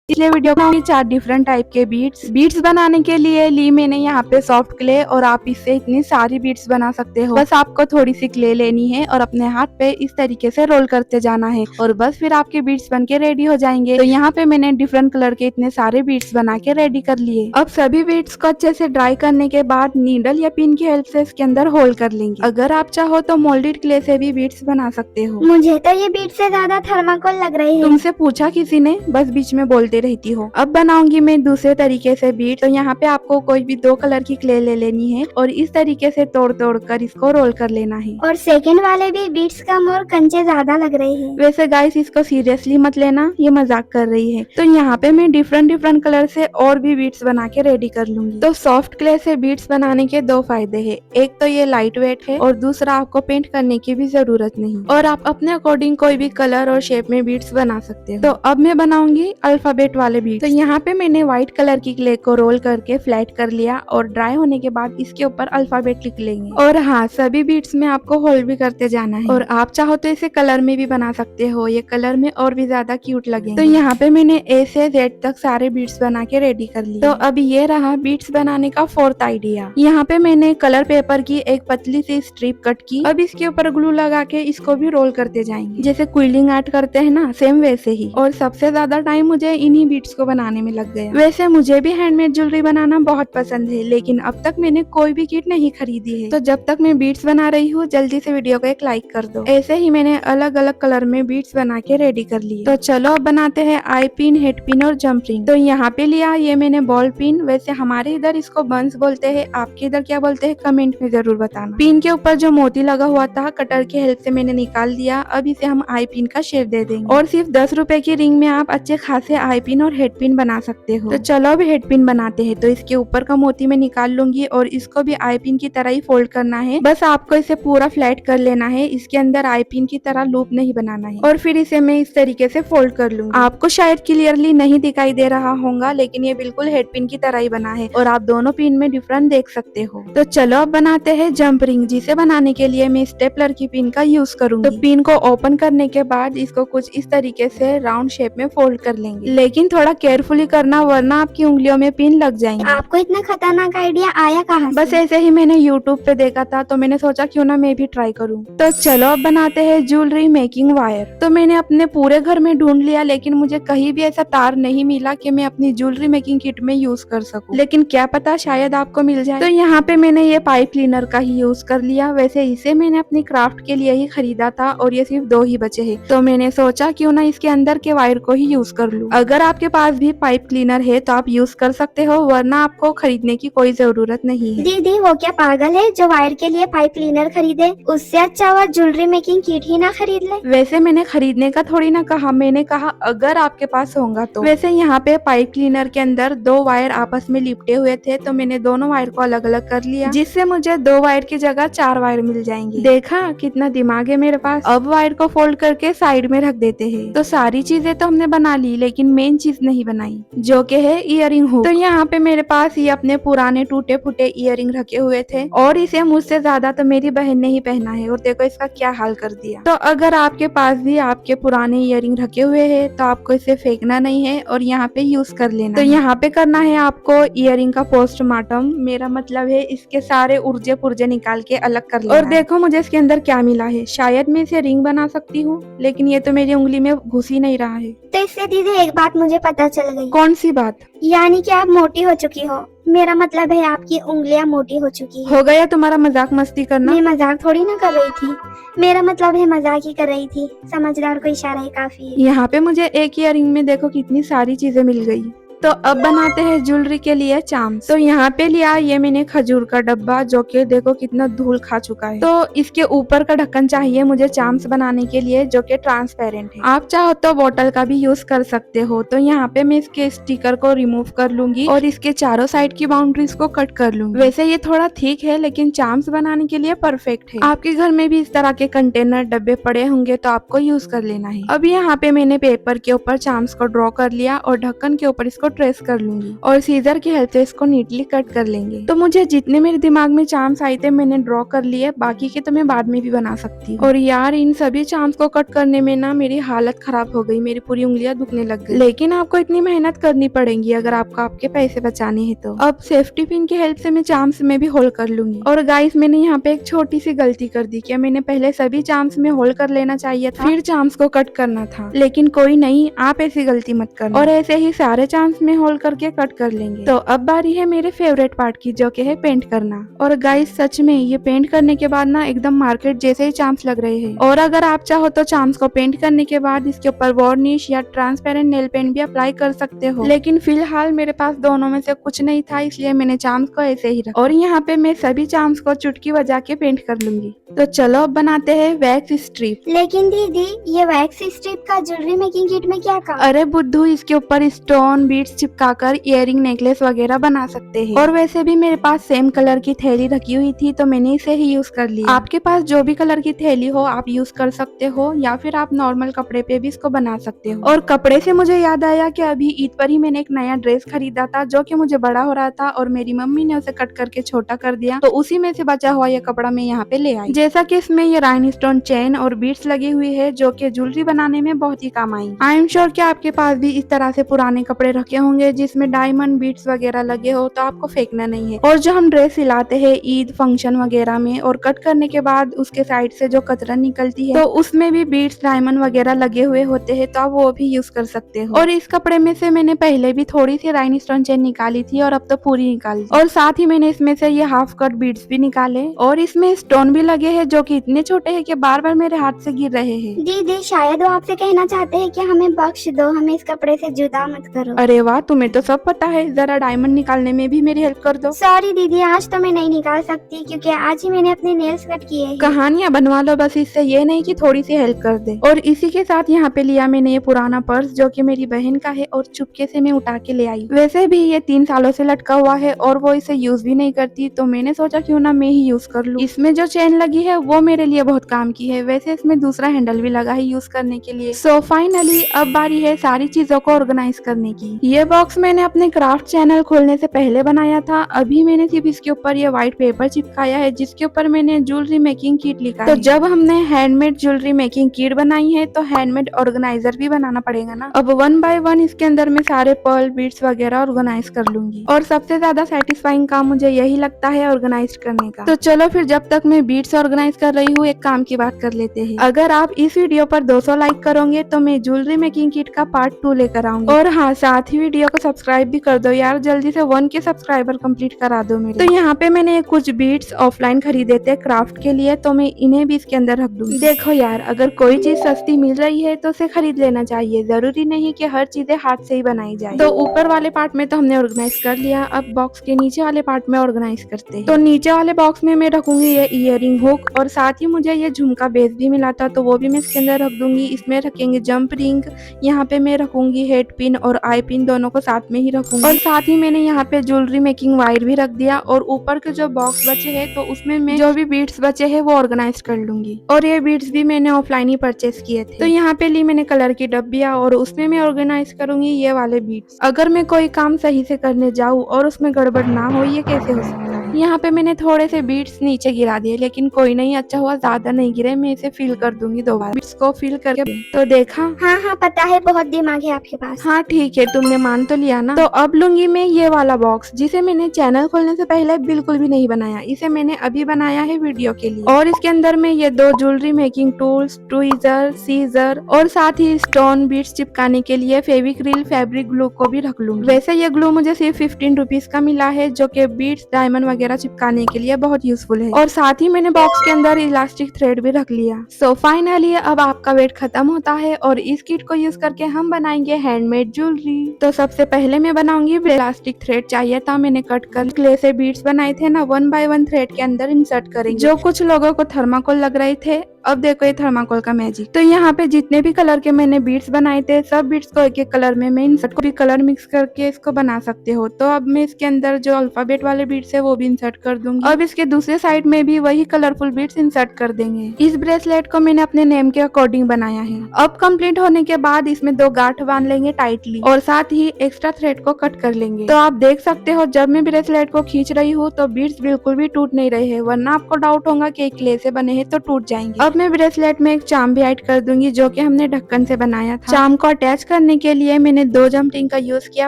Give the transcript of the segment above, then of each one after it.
इसलिए वीडियो बनाऊंगी 4 different type के बीट्स बनाने के लिए ली मैंने यहाँ पे सॉफ्ट क्ले और आप इससे इतनी सारी बीट्स बना सकते हो। बस आपको थोड़ी सी क्ले लेनी है और अपने हाथ पे इस तरीके से रोल करते जाना है और बस फिर आपके बीट्स बन के रेडी हो जाएंगे। तो यहाँ पे मैंने डिफरेंट कलर के इतने सारे बीट्स बना के रेडी कर लिए। अब सभी बीट्स को अच्छे से ड्राई करने के बाद नीडल या पिन की हेल्प से इसके अंदर होल कर लेंगे। अगर आप चाहो तो मोल्डेड क्ले से भी बीट्स बना सकते हो। मुझे तो ये बीट से ज्यादा थर्माकोल लग रही है। तुमसे पूछा किसी ने, बस बीच में बोलते रहती हो। अब बनाऊंगी मैं दूसरे तरीके से बीट। तो यहाँ पे आपको कोई भी 2 कलर की क्ले ले लेनी है और इस तरीके से तोड़ तोड़ कर इसको रोल कर लेना है। और सेकंड वाले भी बीट्स कम और कंचे ज्यादा लग रहे हैं। वैसे गाइस इसको सीरियसली मत लेना, ये मजाक कर रही है। तो यहाँ पे मैं डिफरेंट कलर से और भी बीट्स बना के रेडी कर लूंगी। तो सॉफ्ट क्ले से बीट्स बनाने के 2 फायदे है, एक तो ये लाइट वेट है और दूसरा आपको पेंट करने की भी जरूरत नहीं और आप अपने अकॉर्डिंग कोई भी कलर और शेप में बीट्स बना सकते हो। तो अब मैं बनाऊंगी अल्फाबेट वाले बीट्स। तो यहाँ पे मैंने व्हाइट कलर की क्ले को रोल करके फ्लैट कर लिया और ड्राई होने के बाद इसके ऊपर अल्फाबेट लिख लेंगे। और हाँ, सभी बीट्स में आपको होल्ड भी करते जाना है और आप चाहो तो इसे कलर में भी बना सकते हो, ये कलर में और भी ज्यादा क्यूट लगेंगे। तो यहाँ पे मैंने ए से जेड तक सारे बीट्स बना के रेडी कर लिए। तो अब ये रहा बीट्स बनाने का 4th आइडिया। यहाँ पे मैंने कलर पेपर की एक पतली सी स्ट्रिप कट की। अब इसके ऊपर ग्लू लगा के इसको भी रोल करते जाएंगे, जैसे क्विलिंग आर्ट करते हैं ना, सेम वैसे ही। और सबसे ज्यादा टाइम मुझे इन्हीं बीट्स को बनाने में लग गया। वैसे मुझे भी हैंडमेड ज्वेलरी बनाना बहुत पसंद है, लेकिन अब तक मैंने कोई भी किट नहीं खरीदी है। तो जब तक मैं बीट्स बना रही हूँ जल्दी से वीडियो को एक लाइक कर दो। ऐसे ही मैंने अलग अलग कलर में बीट्स बना के रेडी कर लिए। तो चलो अब बनाते हैं आई पिन, हेड पिन और जंप रिंग। तो यहाँ पे लिया ये मैंने बॉल पिन। वैसे हमारे इधर इसको बंस बोलते हैं, आपके इधर क्या बोलते हैं कमेंट में जरूर बताना। पिन के ऊपर जो मोती लगा हुआ था कटर की हेल्प से मैंने निकाल दिया। अब इसे हम आई पिन का शेप दे देंगे और सिर्फ 10 रुपए की रिंग में आप अच्छे खासे आई पिन और हेड पिन बना सकते हो। तो चलो अब हेड पिन बनाते हैं। तो इसके ऊपर का मोती मैं निकाल लूंगी और इसको भी आई पिन की तरह ही फोल्ड करना है। बस आपको इसे पूरा फ्लैट कर लेना है, इसके अंदर आई पिन की तरह लूप नहीं बनाना है। और फिर इसे मैं इस तरीके से फोल्ड कर लूंगी। आपको शायद क्लियरली नहीं दिखाई दे रहा होगा, लेकिन ये बिल्कुल हेड पिन की तरह ही बना है और आप दोनों पिन में डिफरेंट देख सकते हो। तो चलो अब बनाते हैं जंप रिंग, जिसे बनाने के लिए मैं स्टेपलर की पिन का यूज करूंगी। तो पिन को ओपन करने के बाद इसको कुछ इस तरीके से राउंड शेप में फोल्ड कर लेंगे, लेकिन थोड़ा केयरफुली करना वरना आपकी उंगलियों में पिन लग जाएंगे। आपको इतना खतरनाक आइडिया आया कहाँ से? बस ऐसे ही मैंने YouTube पे देखा था तो मैंने सोचा क्यों ना मैं भी ट्राई करूं। तो चलो अब बनाते हैं ज्वेलरी मेकिंग वायर। तो मैंने अपने पूरे घर में ढूंढ लिया, लेकिन मुझे कहीं भी ऐसा तार नहीं मिला कि मैं अपनी ज्वेलरी मेकिंग किट में यूज कर सकूं। लेकिन क्या पता शायद आपको मिल जाए। तो यहाँ पे मैंने ये पाइप क्लीनर का ही यूज कर लिया। वैसे इसे मैंने अपनी क्राफ्ट के लिए ही खरीदा था और ये सिर्फ 2 ही बचे हैं, तो मैंने सोचा क्यों ना इसके अंदर के वायर को ही यूज कर लूं। अगर आपके पास भी पाइप क्लीनर है तो आप यूज कर सकते हो, वरना आपको खरीदने की कोई जरूरत नहीं है। दीदी वो क्या पागल है जो वायर के लिए पाइप क्लीनर खरीदे? उससे अच्छा वो ज्वेलरी मेकिंग किट ही ना खरीद ले। वैसे मैंने खरीदने का थोड़ी ना कहा, मैंने कहा अगर आपके पास होगा तो। वैसे यहाँ पे पाइप क्लीनर के अंदर 2 वायर आपस में लिपटे हुए थे, तो मैंने दोनों वायर को अलग अलग कर लिया, जिससे मुझे 2 वायर की जगह 4 वायर मिल जाएंगे। देखा कितना दिमाग है मेरे पास। अब वायर को फोल्ड करके साइड में रख देते हैं। तो सारी चीजें तो हमने बना ली, लेकिन मेन चीज नहीं बनाई, जो कि है इयरिंग हुक। तो यहाँ पे मेरे पास ये अपने पुराने टूटे फूटे इयरिंग रखे हुए थे और इसे मुझसे ज्यादा तो मेरी बहन ने ही पहना है और देखो इसका क्या हाल कर दिया। तो अगर आपके पास भी आपके पुराने इयरिंग रखे हुए हैं तो आपको इसे फेंकना नहीं है और यहाँ पे यूज कर लेना। तो यहाँ पे करना है आपको इयरिंग का पोस्टमार्टम, मेरा मतलब है इसके सारे उर्जे पुर्जे निकाल के अलग कर लेना। और देखो मुझे इसके अंदर क्या मिला है। शायद मैं इसे रिंग बना सकती हूँ, लेकिन ये तो मेरी उंगली में घुस ही नहीं रहा है। तो इससे दीदी एक बात मुझे पता चल गई। कौन सी बात? यानी कि आप मोटी हो चुकी हो। मेरा मतलब है आपकी उंगलियां मोटी हो चुकी है। हो गया तुम्हारा मजाक मस्ती करना। मैं मजाक थोड़ी ना कर रही थी, मेरा मतलब है मजाक ही कर रही थी। समझदार को इशारा ही काफी है। यहाँ पे मुझे एक इयरिंग में देखो कितनी सारी चीजें मिल गई। तो अब बनाते हैं ज्वेलरी के लिए चाम्स। तो यहाँ पे लिया ये मैंने खजूर का डब्बा, जो कि देखो कितना धूल खा चुका है। तो इसके ऊपर का ढक्कन चाहिए मुझे चाम्स बनाने के लिए, जो कि ट्रांसपेरेंट है। आप चाहो तो बोतल का भी यूज कर सकते हो। तो यहाँ पे मैं इसके स्टिकर को रिमूव कर लूंगी और इसके चारों साइड की बाउंड्रीज को कट कर लूंगी। वैसे ये थोड़ा ठीक है, लेकिन चाम्स बनाने के लिए परफेक्ट है। आपके घर में भी इस तरह के कंटेनर डब्बे पड़े होंगे तो आपको यूज कर लेना है। अब यहाँ पे मैंने पेपर के ऊपर चाम्स को ड्रॉ कर लिया और ढक्कन के ऊपर इसको ट्रेस कर लूंगी और सीजर की हेल्प से इसको नीटली कट कर लेंगे। तो मुझे जितने मेरे दिमाग में चार्म्स आए थे मैंने ड्रॉ कर लिए, बाकी के तो मैं बाद में भी बना सकती हूँ। और यार इन सभी चार्म्स को कट करने में ना मेरी हालत खराब हो गई, मेरी पूरी उंगलियां दुखने लग गई। लेकिन आपको इतनी मेहनत करनी पड़ेगी अगर आपको आपके पैसे बचाने हैं तो। अब सेफ्टी पिन की हेल्प से मैं चार्म्स में भी होल कर लूंगी। और गाइस मैंने यहाँ पे एक छोटी सी गलती कर दी, क्या मैंने पहले सभी चार्म्स में होल कर लेना चाहिए था, फिर चार्म्स को कट करना था। लेकिन कोई नहीं, आप ऐसी गलती मत करना और ऐसे ही सारे चार्म्स में होल करके कट कर लेंगे। तो अब बारी है मेरे फेवरेट पार्ट की, जो कि है पेंट करना। और गाइस सच में ये पेंट करने के बाद ना एकदम मार्केट जैसे ही चार्म्स लग रहे हैं। और अगर आप चाहो तो चार्म्स को पेंट करने के बाद इसके ऊपर वार्निश या ट्रांसपेरेंट नेल पेंट भी अप्लाई कर सकते हो, लेकिन फिलहाल मेरे पास दोनों में से कुछ नहीं था, इसलिए मैंने चार्म्स को ऐसे ही रखा। और यहाँ पे मैं सभी चार्म्स को चुटकी बजा के पेंट कर लूंगी। तो चलो अब बनाते हैं वैक्स स्ट्रिप। लेकिन दीदी ये वैक्स स्ट्रिप का ज्वेलरी मेकिंग किट में क्या काम? अरे बुद्धू, इसके ऊपर स्टोन बीड्स चिपकाकर इयरिंग नेकलेस वगैरह बना सकते हैं। और वैसे भी मेरे पास सेम कलर की थैली रखी हुई थी तो मैंने इसे ही यूज कर लिया। आपके पास जो भी कलर की थैली हो आप यूज कर सकते हो, या फिर आप नॉर्मल कपड़े पे भी इसको बना सकते हो। और कपड़े से मुझे याद आया कि अभी ईद पर ही मैंने एक नया ड्रेस खरीदा था जो कि मुझे बड़ा हो रहा था और मेरी मम्मी ने उसे कट करके छोटा कर दिया, तो उसी में से बचा हुआ ये कपड़ा मैं यहाँ पे ले आई। जैसा कि इसमें ये राइनस्टोन चेन और बीड्स लगी हुई है जो कि ज्वेलरी बनाने में बहुत ही काम आई। आई एम श्योर कि आपके पास भी इस तरह से पुराने कपड़े रखे होंगे जिसमें डायमंड बीड्स वगैरह लगे हो, तो आपको फेंकना नहीं है। और जो हम ड्रेस सिलाते हैं ईद फंक्शन वगैरह में और कट करने के बाद उसके साइड से जो कतरन निकलती है तो उसमें भी बीड्स डायमंड वगैरह लगे हुए होते हैं, तो आप वो भी यूज कर सकते हो। और इस कपड़े में से मैंने पहले भी थोड़ी सी राइनस्टोन चेन निकाली थी और अब तो पूरी निकाली। और साथ ही मैंने इसमें से ये हाफ कट बीड्स भी निकाले और इसमें स्टोन भी लगे हैं जो कि इतने छोटे हैं कि बार बार मेरे हाथ से गिर रहे हैं। दीदी शायद वो आपसे कहना चाहते हैं कि हमें बख्श दो, हमें इस कपड़े से जुदा मत करो। अरे वाह, तुम्हें तो सब पता है, जरा डायमंड निकालने में भी मेरी हेल्प कर दो। सॉरी दीदी, आज तो मैं नहीं निकाल सकती क्योंकि आज ही मैंने अपने नेल्स कट किए हैं। कहानियां बनवा लो बस, इससे ये नहीं कि थोड़ी सी हेल्प कर दे। और इसी के साथ यहाँ पे लिया मैंने ये पुराना पर्स जो कि मेरी बहन का है और चुपके से मैं उठा के ले आई। वैसे भी ये 3 सालों से लटका हुआ है और वो इसे यूज भी नहीं करती, तो मैंने सोचा क्यों ना मैं ही यूज कर लूं। इसमें जो चेन लगी है वो मेरे लिए बहुत काम की है, वैसे इसमें दूसरा हैंडल भी लगा है यूज करने के लिए। सो फाइनली अब बारी है सारी चीजों को ऑर्गेनाइज करने की। ये बॉक्स मैंने अपने क्राफ्ट चैनल खोलने से पहले बनाया था, अभी मैंने सिर्फ इसके ऊपर ये व्हाइट पेपर चिपकाया है जिसके ऊपर मैंने ज्वेलरी मेकिंग किट लिखा है। तो जब हमने हैंडमेड ज्वेलरी मेकिंग किट बनाई है तो हैंडमेड ऑर्गेनाइजर भी बनाना पड़ेगा ना। अब 1 बाय 1 इसके अंदर मैं सारे पर्ल बीड्स वगैरह ऑर्गेनाइज कर लूंगी और सबसे ज्यादा सेटिस्फाइंग काम मुझे यही लगता है ऑर्गेनाइज करने का। तो चलो फिर जब तक मैं बीड्स ऑर्गेनाइज कर रही हूँ एक काम की बात कर लेते हैं। अगर आप इस वीडियो पर 200 लाइक करोगे तो मैं ज्वेलरी मेकिंग किट का पार्ट 2 लेकर आऊंगी। और हाँ, साथ ही वीडियो को सब्सक्राइब भी कर दो यार, जल्दी से 1 के सब्सक्राइबर कंप्लीट करा दो मेरे। तो यहाँ पे मैंने कुछ बीड्स ऑफलाइन खरीदे थे क्राफ्ट के लिए, तो मैं इन्हें भी इसके अंदर रख दूंगी। देखो यार, अगर कोई चीज सस्ती मिल रही है तो उसे खरीद लेना चाहिए, जरूरी नहीं कि हर चीजें हाथ से ही बनाई जाए। तो ऊपर वाले पार्ट में तो हमने ऑर्गेनाइज कर लिया, अब बॉक्स के नीचे वाले पार्ट में ऑर्गेनाइज करते हैं। तो नीचे वाले बॉक्स में मैं रखूंगी ये इयरिंग हुक और साथ ही मुझे ये झुमका बेस भी मिला था तो वो भी मैं इसके अंदर रख दूंगी। इसमें रखेंगे जंप रिंग, यहाँ पे मैं रखूंगी हेड पिन और आई पिन, दोनों को साथ में ही रखूंगी। और साथ ही मैंने यहाँ पे ज्वेलरी मेकिंग वायर भी रख दिया और ऊपर के जो बॉक्स बचे हैं तो उसमें मैं जो भी बीड्स बचे हैं वो ऑर्गेनाइज कर लूंगी। और ये बीड्स भी मैंने ऑफलाइन ही परचेस किए थे। तो यहाँ पे ली मैंने कलर की डब्बिया और उसमें मैं ऑर्गेनाइज करूंगी ये वाले बीड्स। अगर मैं कोई काम सही से करने जाऊँ और उसमें गड़बड़ ना हो, ये कैसे हो सकता है। यहाँ पे मैंने थोड़े से बीड्स नीचे गिरा दिए, लेकिन कोई नहीं, अच्छा हुआ ज्यादा नहीं गिरे, मैं इसे फिल कर दूंगी दोबारा। बीड्स को फिल करके तो देखा। हाँ हाँ पता है, बहुत दिमाग है आपके पास। हाँ ठीक है, तुमने मान तो लिया ना। तो अब लूंगी मैं ये वाला बॉक्स जिसे मैंने चैनल खोलने से पहले बिल्कुल भी नहीं बनाया, इसे मैंने अभी बनाया है वीडियो के लिए। और इसके अंदर में ये 2 jewellery making tools, tweezer, scissor और साथ ही स्टोन बीड्स चिपकाने के लिए फेविक्रिल फैब्रिक ग्लू को भी रख लूंगी। वैसे ये ग्लू मुझे सिर्फ 15 रुपीज का मिला है जो कि बीड्स डायमंड वगैरह चिपकाने के लिए बहुत यूजफुल है। और साथ ही मैंने बॉक्स के अंदर इलास्टिक थ्रेड भी रख लिया। सो फाइनली अब आपका वेट खत्म होता है और इस किट को यूज करके हम बनाएंगे हैंडमेड ज्वेलरी। तो सबसे पहले मैं बनाऊंगी इलास्टिक थ्रेड, चाहिए था मैंने कट कर क्ले से बीड्स बनाए थे ना, 1 बाय 1 थ्रेड के अंदर इंसर्ट करेंगे। जो कुछ लोगों को थर्माकोल लग रहे थे अब देखो ये थर्माकोल का मैजिक। तो यहाँ पे जितने भी कलर के मैंने बीड्स बनाए थे सब बीड्स को एक एक कलर में मैं इंसर्ट को भी कलर मिक्स करके इसको बना सकते हो। तो अब मैं इसके अंदर जो अल्फाबेट वाले बीड्स है वो भी इंसर्ट कर दूंगी। अब इसके दूसरे साइड में भी वही कलरफुल बीड्स इंसर्ट कर देंगे। इस ब्रेसलेट को मैंने अपने नेम के अकॉर्डिंग बनाया है। अब कंप्लीट होने के बाद इसमें 2 गांठ बांध लेंगे टाइटली और साथ ही एक्स्ट्रा थ्रेड को कट कर लेंगे। तो आप देख सकते हो जब मैं ब्रेसलेट को खींच रही हूँ तो बीड्स बिल्कुल भी टूट नहीं रहे हैं, वरना आपको डाउट होगा कि क्ले से बने हैं तो टूट जाएंगे। अब मैं ब्रेसलेट में एक चार्म भी ऐड कर दूंगी जो कि हमने ढक्कन से बनाया था। चार्म को अटैच करने के लिए मैंने 2 जंप रिंग का यूज किया।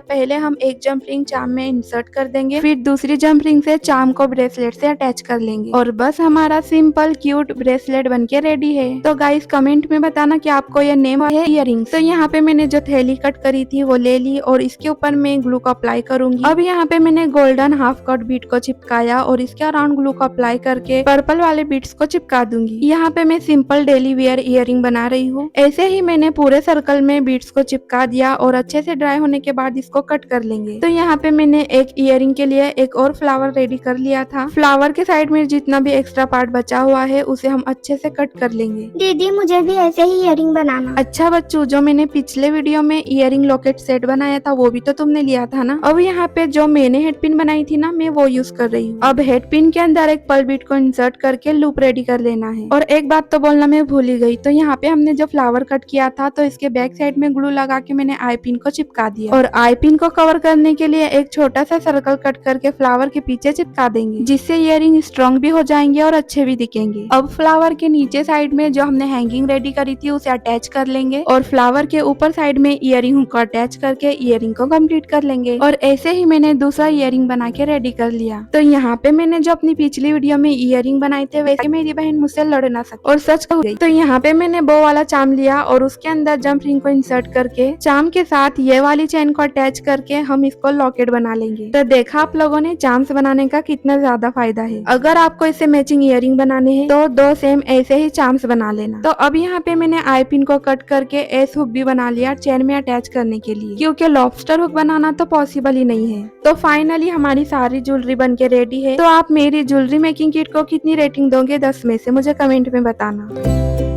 पहले हम एक जंप रिंग चार्म में इंसर्ट कर देंगे, फिर दूसरी जंप रिंग से चार्म को ब्रेसलेट से अटैच कर लेंगे और बस हमारा सिंपल क्यूट ब्रेसलेट बनके रेडी है। तो गाइस कमेंट में बताना कि आपको ये नेम है इयररिंग्स। तो यहाँ पे मैंने जो थैली कट करी थी वो ले ली और इसके ऊपर मैं ग्लू को अप्लाई करूंगी। अब यहाँ पे मैंने गोल्डन हाफ कट बीट को चिपकाया और इसके अराउंड ग्लू को अप्लाई करके पर्पल वाले बीट्स को चिपका दूंगी। यहाँ पे मैं सिंपल डेली वेयर इयररिंग बना रही हूँ। ऐसे ही मैंने पूरे सर्कल में बीट्स को चिपका दिया और अच्छे से ड्राई होने के बाद इसको कट कर लेंगे। तो यहाँ पे मैंने एक इयररिंग के लिए एक और फ्लावर रेडी कर लिया था। फ्लावर के साइड में जितना भी एक्स्ट्रा पार्ट बचा हुआ है उसे हम अच्छे से कट कर लेंगे। दीदी मुझे भी ऐसे ही इयररिंग बनाना। अच्छा बच्चों, जो मैंने पिछले वीडियो में इयररिंग लॉकेट सेट बनाया था वो भी तो तुमने लिया था ना। अब यहाँ पे जो मैंने हेड पिन बनाई थी ना मैं वो यूज कर रही हूँ। अब हेड पिन के अंदर एक पर्ल बीट को इंसर्ट करके लूप रेडी कर लेना है। और एक बात तो बोलना मैं भूल ही गई, तो यहाँ पे हमने जो फ्लावर कट किया था तो इसके बैक साइड में ग्लू लगा के मैंने आई पिन को चिपका दिया और आई पिन को कवर करने के लिए एक छोटा सा सर्कल कट करके फ्लावर के पीछे चिपका देंगे, जिससे इयररिंग स्ट्रॉन्ग भी हो जाएंगे और अच्छे भी दिखेंगे। अब फ्लावर के नीचे साइड में जो हमने हैंगिंग रेडी करी थी उसे अटैच कर लेंगे और फ्लावर के ऊपर साइड में इयररिंग को अटैच करके इयररिंग को कंप्लीट कर लेंगे। और ऐसे ही मैंने दूसरा इयररिंग बना के रेडी कर लिया। तो यहाँ पे मैंने जो अपनी पिछली वीडियो में इयररिंग बनाए थे वैसे मेरी बहन मुझसे लड़ ना सके और सच हो गई। तो यहाँ पे मैंने बो वाला चार्म लिया और उसके अंदर जंप रिंग को इंसर्ट करके चार्म के साथ ये वाली चेन को अटैच करके हम इसको लॉकेट बना लेंगे। तो देखा आप लोगों ने चार्म्स बनाने का कितना ज्यादा फायदा है। अगर आपको इससे मैचिंग इयररिंग बनाने हैं तो 2 सेम ऐसे ही चार्म्स बना लेना। तो अब यहाँ पे मैंने आई पिन को कट करके एस हुक भी बना लिया चेन में अटैच करने के लिए, क्योंकि लॉबस्टर हुक बनाना तो पॉसिबल ही नहीं है। तो फाइनली हमारी सारी ज्वेलरी बनके रेडी है। तो आप मेरी ज्वेलरी मेकिंग किट को कितनी रेटिंग दोगे 10 में से मुझे कमेंट में बताना।